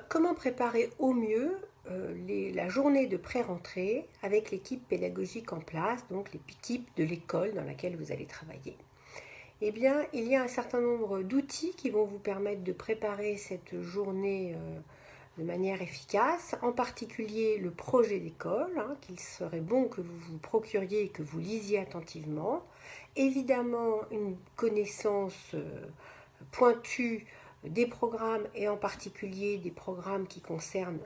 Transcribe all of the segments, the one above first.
Comment préparer au mieux la journée de pré-rentrée avec l'équipe pédagogique en place, donc l'équipe de l'école dans laquelle vous allez travailler? Eh bien, il y a un certain nombre d'outils qui vont vous permettre de préparer cette journée de manière efficace, en particulier le projet d'école, hein, qu'il serait bon que vous vous procuriez et que vous lisiez attentivement. Évidemment, une connaissance pointue des programmes et en particulier des programmes qui concernent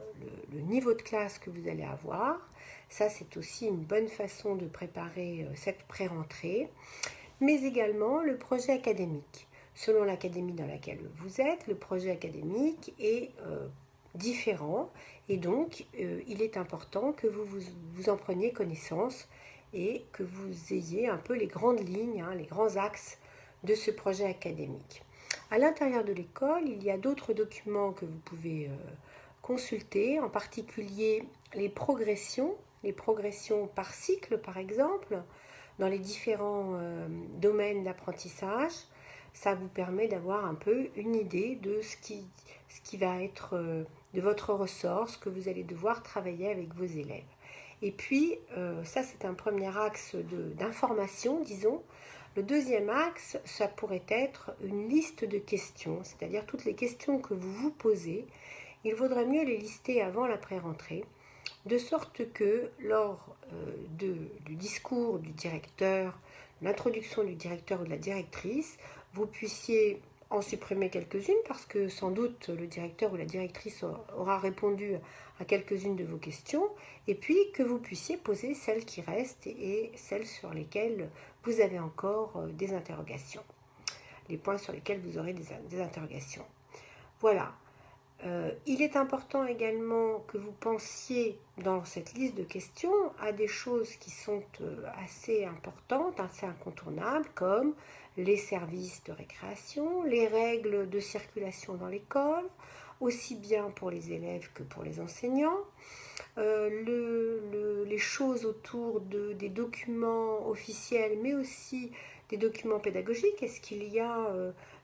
le niveau de classe que vous allez avoir. Ça, c'est aussi une bonne façon de préparer cette pré-rentrée. Mais également le projet académique. Selon l'académie dans laquelle vous êtes, le projet académique est différent et donc il est important que vous en preniez connaissance et que vous ayez un peu les grandes lignes, hein, les grands axes de ce projet académique. À l'intérieur de l'école, il y a d'autres documents que vous pouvez consulter, en particulier les progressions par cycle par exemple, dans les différents domaines d'apprentissage. Ça vous permet d'avoir un peu une idée de ce qui va être de votre ressort, ce que vous allez devoir travailler avec vos élèves. Et puis, ça c'est un premier axe d'information, disons. Le deuxième axe, ça pourrait être une liste de questions, c'est-à-dire toutes les questions que vous vous posez. Il vaudrait mieux les lister avant la pré-rentrée, de sorte que lors du discours du directeur, l'introduction du directeur ou de la directrice, vous puissiez en supprimer quelques-unes parce que sans doute le directeur ou la directrice aura répondu à quelques-unes de vos questions et puis que vous puissiez poser celles qui restent et celles sur lesquelles vous avez encore des interrogations, les points sur lesquels vous aurez des interrogations. Voilà. Il est important également que vous pensiez dans cette liste de questions à des choses qui sont assez importantes, assez incontournables, comme les services de récréation, les règles de circulation dans l'école, aussi bien pour les élèves que pour les enseignants, les choses autour des documents officiels, mais aussi des documents pédagogiques. Est-ce qu'il y a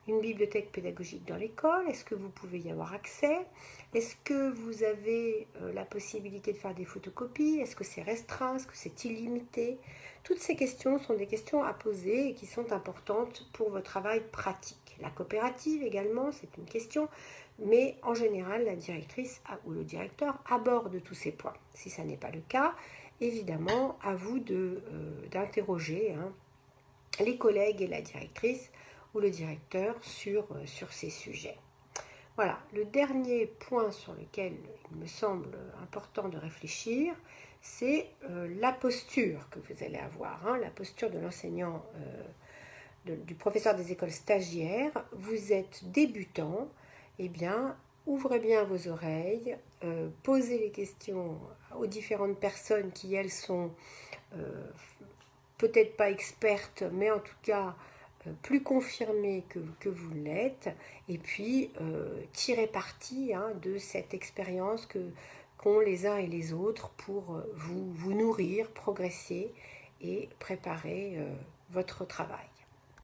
une bibliothèque pédagogique dans l'école? Est-ce que vous pouvez y avoir accès? Est-ce que vous avez la possibilité de faire des photocopies? Est-ce que c'est restreint? Est-ce que c'est illimité? Toutes ces questions sont des questions à poser et qui sont importantes pour votre travail pratique. La coopérative également, c'est une question, mais en général, la directrice ou le directeur aborde tous ces points. Si ça n'est pas le cas, évidemment, à vous d'interroger les collègues et la directrice ou le directeur sur ces sujets. Voilà, le dernier point sur lequel il me semble important de réfléchir, c'est la posture que vous allez avoir, la posture de l'enseignant, du professeur des écoles stagiaires. Vous êtes débutant, eh bien, ouvrez bien vos oreilles, posez les questions aux différentes personnes qui, elles, sont peut-être pas expertes, mais en tout cas plus confirmées que vous l'êtes, et puis tirez parti de cette expérience qu'ont les uns et les autres pour vous nourrir, progresser et préparer votre travail.